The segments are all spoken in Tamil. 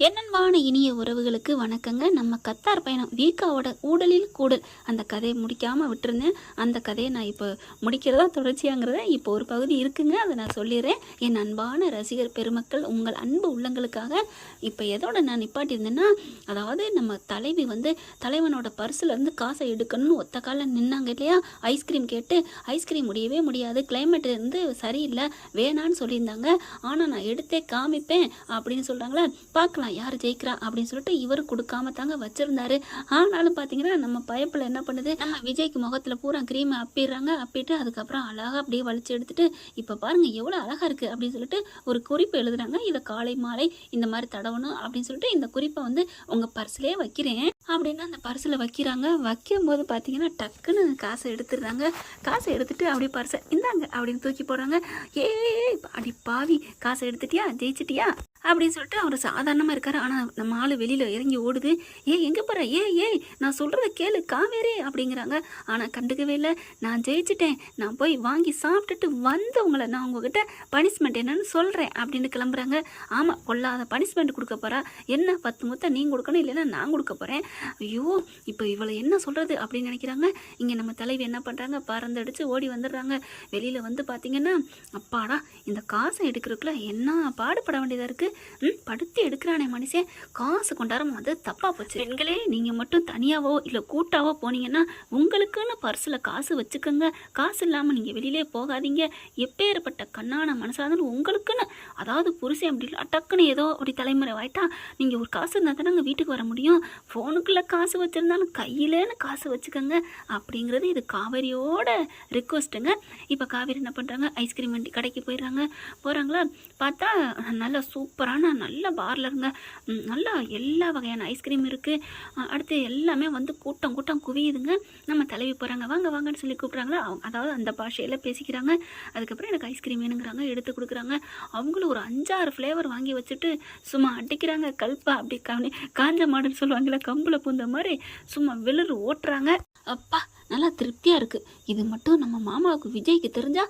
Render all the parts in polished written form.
என்னன்பான இனிய உறவுகளுக்கு வணக்கங்க. நம்ம கத்தார் பயணம் வீக்காவோட ஊடலில் கூடல் அந்த கதையை முடிக்காமல் விட்டுருந்தேன். அந்த கதையை நான் இப்போ முடிக்கிறதா தொடர்ச்சியாங்கிறத இப்போ ஒரு பகுதி இருக்குங்க, அதை நான் சொல்லிடுறேன். என் அன்பான ரசிகர் பெருமக்கள், உங்கள் அன்பு உள்ளங்களுக்காக இப்போ எதோட நான் நிப்பாட்டியிருந்தேன்னா, அதாவது நம்ம தலைவி தலைவனோட பர்சுலேருந்து காசை எடுக்கணும்னு ஒத்த காலில் நின்னாங்க இல்லையா. ஐஸ்கிரீம் கேட்டு ஐஸ்கிரீம் முடியவே முடியாது, கிளைமேட் சரியில்லை, வேணான்னு சொல்லியிருந்தாங்க. ஆனால் நான் எடுத்தே காமிப்பேன் அப்படின்னு சொல்கிறாங்களே, பார்க்கலாம் யார் ஜெயிக்கிறா அப்படின்னு சொல்லிட்டு இவர் கொடுக்காம தாங்க வச்சிருந்தாரு. ஆனாலும் பார்த்தீங்கன்னா நம்ம பயப்பில் என்ன பண்ணுது, நம்ம விஜய்க்கு முகத்தில் பூரா க்ரீமை அப்பிட்டு அதுக்கப்புறம் அழகாக அப்படியே வலிச்சு எடுத்துட்டு இப்போ பாருங்க எவ்வளோ அழகாக இருக்குது அப்படின்னு சொல்லிட்டு ஒரு குறிப்பு எழுதுறாங்க. இதை காலை மாலை இந்த மாதிரி தடவணும் அப்படின்னு சொல்லிட்டு இந்த குறிப்பை உங்கள் பர்ஸ்லேயே வைக்கிறேன் அப்படின்னு அந்த பர்ஸில் வைக்கிறாங்க. வைக்கும்போது பார்த்தீங்கன்னா டக்குன்னு காசை எடுத்துடுறாங்க. காசை எடுத்துட்டு அப்படியே பர்ஸை இந்தாங்க அப்படின்னு தூக்கி போடுறாங்க. அப்படி பாவி, காசை எடுத்துட்டியா, ஜெயிச்சிட்டியா அப்படின்னு சொல்லிட்டு அவர் சாதாரணமாக இருக்கார். ஆனால் நம்ம ஆள் வெளியில் இறங்கி ஓடுது. எங்கே போகிற, நான் சொல்கிறத கேளு காவேரி அப்படிங்கிறாங்க. ஆனால் கண்டுக்கவே இல்லை. நான் ஜெயிச்சிட்டேன், நான் போய் வாங்கி சாப்பிட்டுட்டு உங்களை நான் உங்ககிட்ட பனிஷ்மெண்ட் என்னன்னு சொல்கிறேன் அப்படின்னு கிளம்புறாங்க. ஆமாம், கொள்ளாத பனிஷ்மெண்ட் கொடுக்க போகிறா. என்ன 10 முத்தை நீ கொடுக்கணும், இல்லைன்னா நான் கொடுக்க போகிறேன். ஐயோ, இப்போ இவளை என்ன சொல்கிறது அப்படின்னு நினைக்கிறாங்க. இங்கே நம்ம தலைவி என்ன பண்ணுறாங்க, பறந்தடிச்சு ஓடி வந்துடுறாங்க. வெளியில் பார்த்தீங்கன்னா, அப்பாடா இந்த காசை எடுக்கிறதுக்குள்ள என்ன பாடுபட வேண்டியதாக இருக்குது. படுத்தி எடுக்கிறானே மனுஷன், காசு கொண்டாரம் தப்பாக போச்சு. பெண்களே, நீங்கள் மட்டும் தனியாவோ இல்லை கூட்டாவோ போனீங்கன்னா உங்களுக்குன்னு பர்ஸில் காசு வச்சுக்கோங்க. காசு இல்லாமல் நீங்கள் வெளியிலே போகாதீங்க. எப்பேற்பட்ட கண்ணான மனசாக இருந்தாலும் உங்களுக்குன்னு, அதாவது புருஷன் அப்படி டக்குன்னு ஏதோ அப்படி தலைமுறை ஆயிட்டா நீங்கள் ஒரு காசு இருந்தால் தானே வீட்டுக்கு வர முடியும். ஃபோனுக்குள்ளே காசு வச்சுருந்தாலும் கையிலேன்னு காசு வச்சுக்கோங்க அப்படிங்கிறது இது காவேரியோட ரிக்வஸ்ட்டுங்க. இப்போ காவேரி என்ன பண்ணுறாங்க, ஐஸ்கிரீம் வண்டி கடைக்கு போகிறாங்களா. பார்த்தா நல்லா சூப்பரான நல்ல பார்ல இருங்க, நல்லா எல்லா வகையான ஐஸ்கிரீம் இருக்குது. அடுத்து எல்லாமே கூட்டம் குவியுதுங்க. நம்ம தலைவி போகிறாங்க, வாங்கன்னு சொல்லி கூப்பிட்றாங்களா. அதாவது அந்த பாஷையில் பேசிக்கிறாங்க. அதுக்கப்புறம் எனக்கு ஐஸ்கிரீம் வேணுங்கிறாங்க, எடுத்து கொடுக்குறாங்க. அவங்களும் ஒரு 5-6 ஃப்ளேவர் வாங்கி வச்சுட்டு சும்மா அடிக்கிறாங்க. கல்பா அப்படி காஞ்ச மாடுன்னு சொல்லுவாங்களே, கம்பில் பூந்த மாதிரி சும்மா வெளிர் ஓட்டுறாங்க. அப்பா நல்லா திருப்தியாக இருக்குது. இது மட்டும் நம்ம மாமாவுக்கு விஜய்க்கு தெரிஞ்சா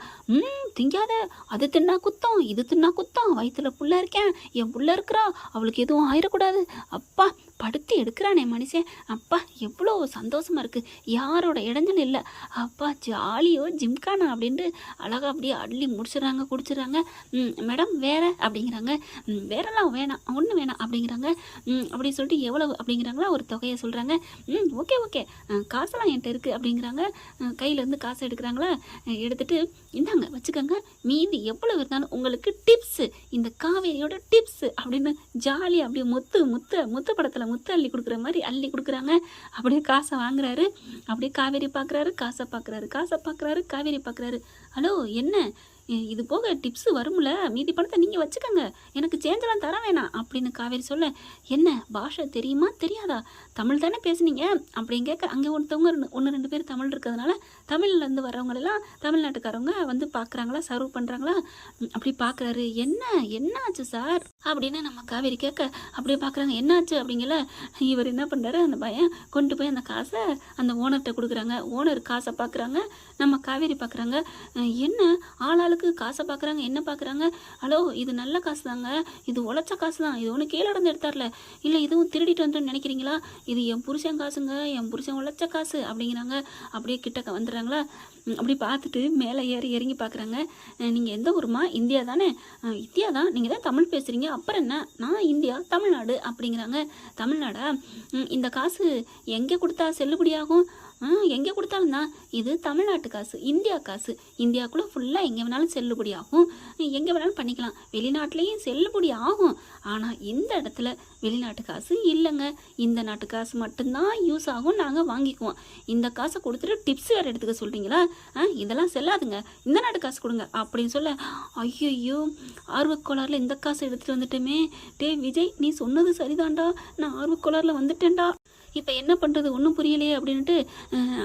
திங்காத, அது தின்னா குத்தம், இது தின்னா குத்தம், வயிற்றுல புள்ள இருக்கேன், என் புள்ள இருக்கிறா, அவளுக்கு எதுவும் ஆயிடக்கூடாது. அப்பா படுத்தி எடுக்கிறானே மனுஷன், அப்பா எவ்வளோ சந்தோஷமாக இருக்குது. யாரோட இடைஞ்சல் இல்லை. அப்பா ஜாலியோ ஜிம்கானா அப்படின்ட்டு அழகாக அப்படியே அள்ளி முடிச்சிடறாங்க, குடிச்சிடறாங்க. மேடம் வேறு அப்படிங்கிறாங்க. வேறெல்லாம் வேணாம், ஒன்றும் வேணாம் அப்படிங்கிறாங்க. அப்படின்னு சொல்லிட்டு எவ்வளவு அப்படிங்கிறாங்களா, ஒரு தொகையை சொல்கிறாங்க. ஓகே காசெல்லாம் என்கிட்ட இருக்குது அப்படிங்கிறாங்க. கையிலேருந்து காசை எடுக்கிறாங்களா, எடுத்துகிட்டு இந்தாங்க வச்சுக்கோங்க, மீதி எவ்வளோ இருந்தாலும் உங்களுக்கு டிப்ஸு, இந்த காவேரியோட டிப்ஸு அப்படின்னு ஜாலியாக அப்படியே முத்து படத்தில் முத்து அள்ளி கொடுக்குற மாதிரி அள்ளி கொடுக்குறாங்க. அப்படியே காசை வாங்குறாரு. அப்படியே காவேரி பார்க்குறாரு, காசை பார்க்குறாரு, காவேரி பார்க்குறாரு. ஹலோ என்ன இது போக டிப்ஸு வரும்ல, மீதி பணத்தை நீங்கள் வச்சுக்கோங்க, எனக்கு சேஞ்செல்லாம் தர வேணாம் அப்படின்னு காவேரி சொல்ல, என்ன பாஷை தெரியுமா தெரியாதா, தமிழ் தானே பேசுனீங்க அப்படின்னு கேட்க, அங்கே ஒருத்தவங்க 1-2 பேர் தமிழ் இருக்கிறதுனால தமிழ்லேருந்து வரவங்களெல்லாம் தமிழ்நாட்டுக்காரவங்க பார்க்குறாங்களா, சர்வ் பண்ணுறாங்களா. அப்படி பார்க்குறாரு. என்ன ஆச்சு சார் அப்படின்னு நம்ம காவேரி கேட்க, அப்படியே பார்க்குறாங்க. என்னாச்சு அப்படிங்கல. இவர் என்ன பண்ணுறாரு, அந்த பையன் கொண்டு போய் அந்த காசை அந்த ஓனர்கிட்ட கொடுக்குறாங்க. ஓனர் காசை பார்க்குறாங்க, நம்ம காவேரி பார்க்குறாங்க. என்ன ஆளாளுக்கு காசை பார்க்குறாங்க, என்ன பார்க்குறாங்க. ஹலோ, இது நல்ல காசு தாங்க, இது உழைச்ச காசு தான், இது ஒன்று கீழே இருந்து எடுத்தார்ல, இல்லை இதுவும் திருடிட்டு வந்துன்னு நினைக்கிறீங்களா, இது என் புருஷன் காசுங்க, என் புருஷன் உழைச்ச காசு அப்படிங்கிறாங்க. அப்படியே கிட்டக்க வந்துடுறாங்களா. அப்படி பார்த்துட்டு மேலே இறங்கி பார்க்குறாங்க. நீங்கள் எந்த ஊருமா, இந்தியா தானே. இந்தியா தான், நீங்கள் தான் தமிழ் பேசுகிறீங்க, அப்புறம் என்ன, நான் இந்தியா தமிழ்நாடு அப்படிங்கிறாங்க. தமிழ்நாடா, இந்த காசு எங்கே கொடுத்தா செல்லுபடியாகும், எங்கே கொடுத்தாலும் தான், இது தமிழ்நாட்டு காசு, இந்தியா காசு, இந்தியாவுக்குள்ளே ஃபுல்லாக எங்கே வேணாலும் செல்லுபடி ஆகும், எங்கே வேணாலும் பண்ணிக்கலாம், வெளிநாட்டிலையும் செல்லுபடி ஆகும். ஆனால் இந்த இடத்துல வெளிநாட்டு காசு இல்லைங்க, இந்த நாட்டு காசு மட்டும்தான் யூஸ் ஆகும், நாங்கள் வாங்கிக்குவோம். இந்த காசை கொடுத்துட்டு டிப்ஸ் வேறு எடுத்துக்க சொல்கிறீங்களா, இதெல்லாம் செல்லாதுங்க, இந்த நாட்டு காசு கொடுங்க அப்படின்னு சொல்ல, ஐயோ ஆர்வக்கோளாறில் இந்த காசை எடுத்துகிட்டு வந்துட்டோமே. டே விஜய், நீ சொன்னது சரிதான்டா, நான் ஆர்வக்கோளாறில் வந்துட்டேன்டா. இப்போ என்ன பண்ணுறது ஒன்றும் புரியலையே அப்படின்ட்டு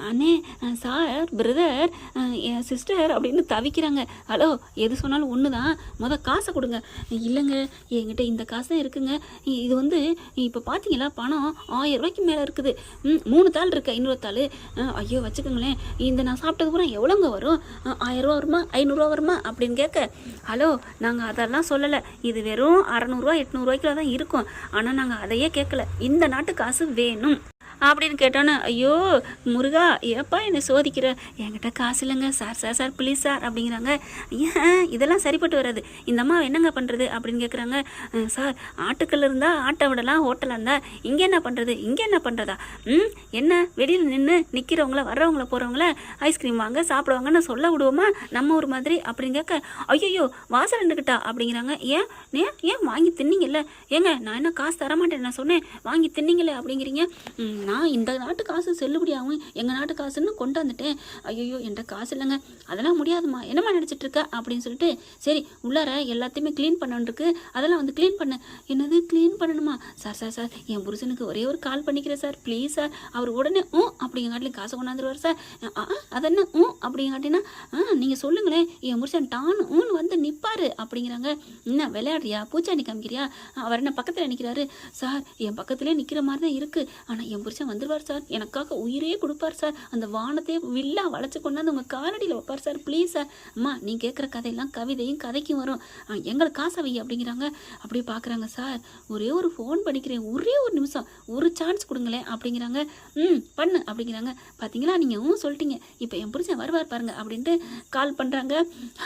அண்ணே சார் பிரதர் என் சிஸ்டர் அப்படின்னு தவிக்கிறாங்க. ஹலோ எது சொன்னாலும் ஒன்று தான், காசை கொடுங்க. இல்லைங்க என்கிட்ட இந்த காசு தான் இருக்குங்க. இது வந்து இப்போ பார்த்தீங்களா பணம் 1000 ரூபாய்க்கு மேலே இருக்குது. 3 தாள் இருக்கு, 500 தாள். ஐயோ வச்சுக்கோங்களேன், இந்த நான் சாப்பிட்டது பூரா எவ்வளோங்க வரும்? 1000 ரூபா வருமா 500 வருமா அப்படின்னு கேட்க, ஹலோ நாங்கள் அதெல்லாம் சொல்லலை, இது வெறும் 600 800 தான் இருக்கும். ஆனால் நாங்கள் அதையே கேட்கல, இந்த நாட்டு காசு வேணும் அப்படின்னு கேட்டோன்னே, ஐயோ முருகா ஏப்பா என்னை சோதிக்கிற, என்கிட்ட காசு இல்லைங்க sir, sir sir please sir அப்படிங்கிறாங்க. ஏன் இதெல்லாம் சரிப்பட்டு வராது, இந்த அம்மா என்னங்க பண்ணுறது அப்படின்னு கேட்குறாங்க. சார் ஆட்டுக்கல் இருந்தால் ஆட்டை விடலாம், ஹோட்டலாக இருந்தால் இங்கே என்ன பண்ணுறது, இங்கே என்ன பண்ணுறதா? என்ன வெளியில் நிற்கிறவங்கள வர்றவங்கள போகிறவங்கள ஐஸ்கிரீம் வாங்க சாப்பிடுவாங்கன்னு சொல்ல விடுவோமா நம்ம ஒரு மாதிரி அப்படின்னு கேட்க, ஐயோ வாசல் நின்றுக்கிட்டா அப்படிங்கிறாங்க. ஏன் ஏன் வாங்கி தின்னீங்கல்ல, ஏங்க நான் என்ன காசு தரமாட்டேன் நான் சொன்னேன், வாங்கி தின்னீங்களே அப்படிங்கிறீங்க. நான் இந்த நாட்டு காசு செல்லுபடியாகும், எங்கள் நாட்டு காசுன்னு கொண்டு வந்துட்டேன். ஐயோ என்கிட்ட காசு இல்லைங்க, அதெல்லாம் முடியாதுமா, என்னம்மா நினச்சிட்டு இருக்க அப்படின்னு சொல்லிட்டு, சரி உள்ளார எல்லாத்தையுமே க்ளீன் பண்ணணுருக்கு, அதெல்லாம் வந்து க்ளீன் பண்ண. என்னது க்ளீன் பண்ணணுமா? சார் சார் சார் என் புருஷனுக்கு ஒரே ஒரு கால் பண்ணிக்கிறேன் சார் ப்ளீஸ் சார், அவர் உடனே அப்படிங்காட்டிலையும் காசை கொண்டாந்துருவார் சார். அதென்ன அப்படிங்காட்டினா நீங்கள் சொல்லுங்களேன், என் புருஷன் டான்னு வந்து நிற்பார் அப்படிங்கிறாங்க. என்ன விளையாடுறியா, பூச்சாண்டி காமிக்கிறியா? அவர் என்ன பக்கத்தில் நிற்கிறாரு? சார் என் பக்கத்துலேயே நிற்கிற மாதிரி தான் இருக்குது, ஆனால் என் புருஷன் வந்துடுவார் சார், எனக்காக உயிரையே கொடுப்பார் சார், அந்த வானத்தையே வில்லா வளைச்சு கொண்டாந்து உங்கள் காலடியில் வைப்பார் சார் ப்ளீஸ் சார். அம்மா நீ கேட்குற கதையெல்லாம் கவிதையும் கதைக்கும் வரும், எங்களுக்கு காசை வை அப்படிங்கிறாங்க. அப்படியே பார்க்குறாங்க. சார் ஒரே ஒரு ஃபோன் பண்ணிக்கிறேன், ஒரே ஒரு நிமிஷம், ஒரு சான்ஸ் கொடுங்களேன் அப்படிங்கிறாங்க. பண்ணு அப்படிங்கிறாங்க. பார்த்தீங்களா நீங்கள் சொல்லிட்டீங்க, இப்போ என் புருஷன் வருவார் பாருங்க அப்படின்ட்டு கால் பண்ணுறாங்க.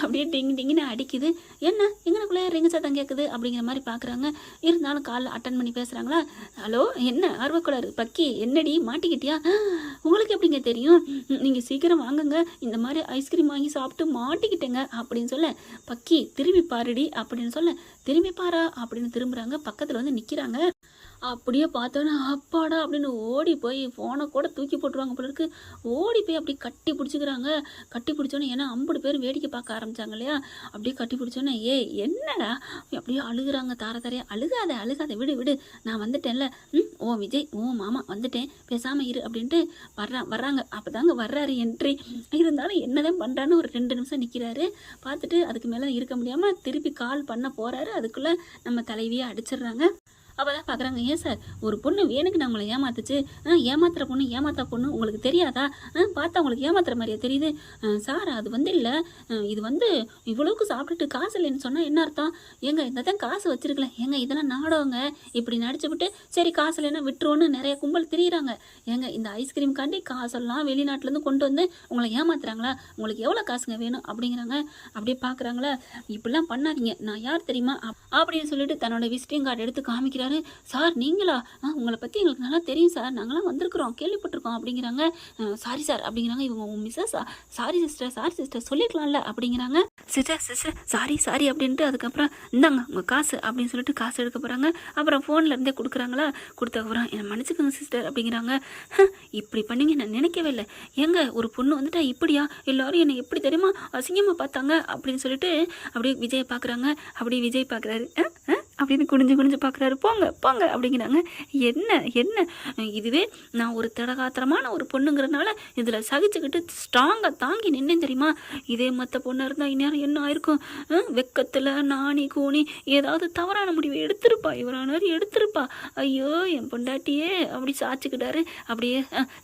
அப்படியே டிங்கு டிங்குன்னு அடிக்குது. என்ன எங்களுக்குள்ளே ரிங்கு சத்தம் கேட்குது அப்படிங்கிற மாதிரி பார்க்குறாங்க. இருந்தாலும் கால் அட்டன் பண்ணி பேசுகிறாங்களா. ஹலோ என்ன ஆர்வக்குளர் பக்கி, என்னடி மாட்டிக்கிட்டியா? உங்களுக்கு எப்படிங்க தெரியும்? நீங்கள் சீக்கிரம் வாங்குங்க, இந்த மாதிரி ஐஸ்கிரீம் வாங்கி சாப்பிட்டு மாட்டிக்கிட்டேங்க அப்படின்னு சொல்ல, பக்கி திரும்பி பாருடி அப்படின்னு சொல்ல, திரும்பி பாரா அப்படின்னு திரும்புகிறாங்க. பக்கத்தில் வந்து நிற்கிறாங்க. அப்படியே பார்த்தோன்னா அப்பாடா அப்படின்னு ஓடி போய் ஃபோனை கூட தூக்கி போட்டுருவாங்க போல இருக்கு. ஓடி போய் அப்படியே கட்டி பிடிச்சிக்கிறாங்க. கட்டி பிடிச்சோன்னே, ஏன்னா 50 பேர் வேடிக்கை பார்க்க ஆரம்பித்தாங்க இல்லையா, அப்படியே கட்டி பிடிச்சோன்னே, என்னடா அப்படியே அழுகுறாங்க. தாரையா அழுகாத விடு விடு, நான் வந்துட்டேன்ல, ஓ விஜய் ஓ மாமா வந்துட்டேன், பேசாமல் இரு அப்படின்ட்டு வர்றாங்க. அப்போ தாங்க வர்றாரு என்ட்ரி. இருந்தாலும் என்னதான் பண்ணுறான்னு ஒரு 2 நிமிஷம் நிற்கிறாரு. பார்த்துட்டு அதுக்கு மேலே இருக்க முடியாமல் திருப்பி கால் பண்ண போகிறாரு. அதுக்குள்ளே நம்ம தலைவியை அடிச்சிடுறாங்க. அப்போ தான் பார்க்குறாங்க, ஏன் சார் ஒரு பொண்ணு வேணுக்கு நான் உங்களை ஏமாத்துச்சு, ஏமாத்துற பொண்ணு உங்களுக்கு தெரியாதா? பார்த்தா உங்களுக்கு ஏமாத்துற மாதிரியா தெரியுது சார்? அது வந்து இல்லை, இது வந்து இவ்வளவுக்கு சாப்பிட்டுட்டு காசு இல்லைன்னு சொன்னால் என்ன அர்த்தம்? ஏங்க இந்த தான் காசு வச்சிருக்கல, ஏங்க இதெல்லாம் நாடகங்க, இப்படி நடிச்சு விட்டு சரி காசு இல்லைன்னா விட்டுருவோன்னு நிறைய கும்பல் தெரியுறாங்க. ஏங்க இந்த ஐஸ்கிரீம் காண்டி காசெல்லாம் வெளிநாட்டிலேருந்து கொண்டு வந்து உங்களை ஏமாத்துறாங்களா? உங்களுக்கு எவ்வளோ காசுங்க வேணும் அப்படிங்கிறாங்க. அப்படியே பார்க்குறாங்களா, இப்படிலாம் பண்ணாதீங்க, நான் யார் தெரியுமா அப்படின்னு சொல்லிட்டு தன்னோட விசிட்டிங் கார்டு எடுத்து காமிக்கிறாரு. சார் நீங்களா? உங்களை பற்றி எங்களுக்கு நல்லா தெரியும் சார், நாங்களாம் வந்திருக்கிறோம், கேள்விப்பட்டிருக்கோம் அப்படிங்கிறாங்க. சாரி சார் அப்படிங்கிறாங்க. இவங்க உங்கள் மிஸ்ஸஸா? சாரி சிஸ்டர் சொல்லியிருக்கலாம்ல அப்படிங்கிறாங்க. சிஸ்டர் சாரி அப்படின்ட்டு அதுக்கப்புறம் இந்தாங்க உங்கள் காசு அப்படின்னு சொல்லிட்டு காசு எடுக்க போகிறாங்க. அப்புறம் ஃபோனில் இருந்தே கொடுக்குறாங்களா. கொடுத்தக்கப்புறம் என்னை மன்னிச்சுக்கோங்க சிஸ்டர் அப்படிங்கிறாங்க. இப்படி பண்ணிங்க நான் நினைக்கவே இல்லை. ஏங்க ஒரு பொண்ணு வந்துட்டா இப்படியா? எல்லாரும் என்னை எப்படி தெரியுமா அசிங்கமாக பார்த்தாங்க அப்படின்னு சொல்லிட்டு அப்படியே விஜயை பார்க்குறாங்க. அப்படியே விஜய் பார்க்குறாரு, அப்படின்னு குனிஞ்சு பார்க்குறாரு. போங்க அப்படிங்கிறாங்க. என்ன இதுவே நான் ஒரு தடகாத்திரமான ஒரு பொண்ணுங்கிறதுனால இதில் சகிச்சுக்கிட்டு ஸ்ட்ராங்காக தாங்கி நின்னேன் தெரியுமா? இதே மற்ற பொண்ணாக இருந்தால் இந்நேரம் என்ன ஆயிருக்கும்? வெக்கத்தில் நாணி கூணி ஏதாவது தவறான முடிவை எடுத்திருப்பா. ஐயோ என் பொண்டாட்டியே அப்படி சாச்சுக்கிட்டாரு. அப்படியே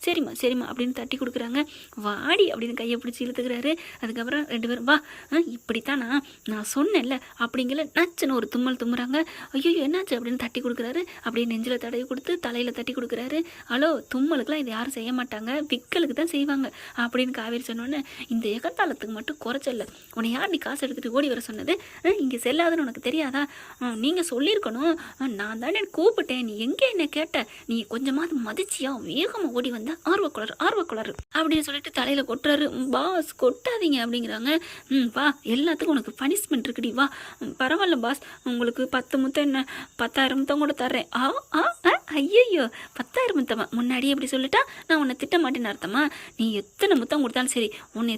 சரிம்மா அப்படின்னு தட்டி கொடுக்குறாங்க. வாடி அப்படின்னு கையை பிடிச்சி இழுத்துக்கிறாரு. அதுக்கப்புறம் 2 பேரும் வா, இப்படித்தான் நான் சொன்னேன்ல அப்படிங்கிற நச்சுன்னு ஒரு தும்மல் தும்புறாங்க. ஐயோ என்னாச்சு அப்படின்னு தட்டி கொடுக்குறாரு. அப்படியே நெஞ்சில் தடவி கொடுத்து தலையில் தட்டி கொடுக்குறாரு. ஹலோ தும்மலுக்குலாம் இது யாரும் செய்ய மாட்டாங்க, விக்கலுக்கு தான் செய்வாங்க அப்படின்னு காவேரி சொன்னோன்னே, இந்த எகத்தாளத்துக்கு மட்டும் குறைச்சல. உன்னை யார் நீ காசு எடுத்துகிட்டு ஓடி வர சொன்னது? இங்கே செல்லாதுன்னு உனக்கு தெரியாதா? நீங்கள் சொல்லியிருக்கணும், நான் தானே கூப்பிட்டேன், நீ எங்கே என்ன கேட்ட? நீ கொஞ்சமாவது மதிச்சியா? வேகமாக ஓடி வந்த ஆர்வக்குளர் அப்படின்னு சொல்லிட்டு தலையில் கொட்டுறாரு. பாஸ் கொட்டாதீங்க அப்படிங்கிறாங்க. வா எல்லாத்துக்கும் உனக்கு பனிஷ்மெண்ட் இருக்குடி, வா பரவாயில்ல பாஸ், உங்களுக்கு 10 10 முத்தம் என்ன 10,000 முத்தம் கூட தர்றேன். ஆ ஆ ஆ ஐயையோ 10,000 முத்தமா? முன்னாடியே இப்படி சொல்லிட்டா நான் உன்னை திட்ட மாட்டேன்னு அர்த்தமா? நீ எத்தனை முத்தம் கொடுத்தாலும் சரி உன்னை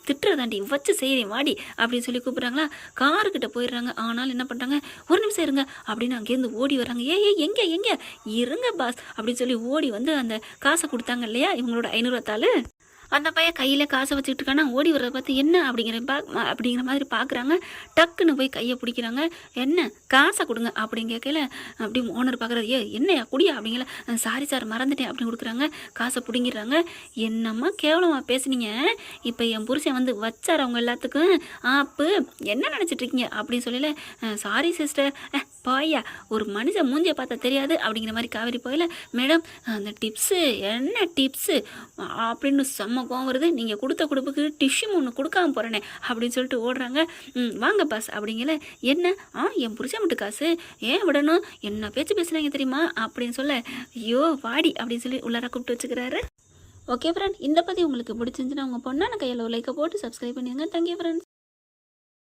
திட்டுறதாண்டி வச்சு செய்கிறேன் வாடி அப்படின்னு சொல்லி கூப்பிட்றாங்களா. காருக்கிட்ட போயிடுறாங்க. ஆனாலும் என்ன பண்ணுறாங்க, ஒரு நிமிஷம் இருங்க அப்படின்னு அங்கேருந்து ஓடி வர்றாங்க. எங்கே எங்கே இருங்க பாஸ் அப்படின்னு சொல்லி ஓடி வந்து அந்த காசை கொடுத்தாங்க இல்லையா இவங்களோட 500 தாள். அந்த பையன் கையில் காசை வச்சுக்கிட்டு இருக்கானா, ஓடி வர்றத பார்த்து என்ன அப்படிங்கிற மாதிரி பார்க்குறாங்க. டக்குன்னு போய் கையை பிடிக்கிறாங்க. என்ன காசை கொடுங்க அப்படின்னு கேட்கல. அப்படி ஓனர் பார்க்குறது, என்னையா குடியா அப்படிங்கல. சாரி சார் மறந்துட்டேன் அப்படின்னு கொடுக்குறாங்க. காசை பிடிங்கிடுறாங்க. என்னம்மா கேவலமாக பேசுனீங்க, இப்போ என் புருஷன் வந்து வச்சார் அவங்க எல்லாத்துக்கும் ஆப்பு, என்ன நினச்சிட்டு இருக்கீங்க அப்படின்னு சொல்லல. சாரி சிஸ்டர் போயா, ஒரு மனுஷன் மூஞ்சியை பார்த்தா தெரியாது அப்படிங்கிற மாதிரி காவேரி போயில. மேடம் அந்த டிப்ஸு என்ன டிப்ஸு அப்படின்னு செம்ம கோவம் வருது. நீங்கள் கொடுத்த கொடுப்புக்கு டிஷ்யூம் ஒன்று கொடுக்காம போகிறேனே அப்படின்னு சொல்லிட்டு ஓடுறாங்க. வாங்க பாஸ் அப்படிங்கல. என்ன என் புருஷன் மட்டும் காசு ஏன் விடணும், என்ன பேச்சு பேசுகிறாங்க தெரியுமா அப்படின்னு சொல்ல, ஐயோ வாடி அப்படின்னு சொல்லி உள்ளார கூப்பிட்டு வச்சுக்கிறாரு. ஓகே ஃப்ரெண்ட், இந்த பற்றி உங்களுக்கு பிடிச்சிருந்துச்சுன்னா உங்கள் பொண்ணான கையில் ஒரு லைக்கை போட்டு சப்ஸ்கிரைப் பண்ணிடுங்க. Thank you friends.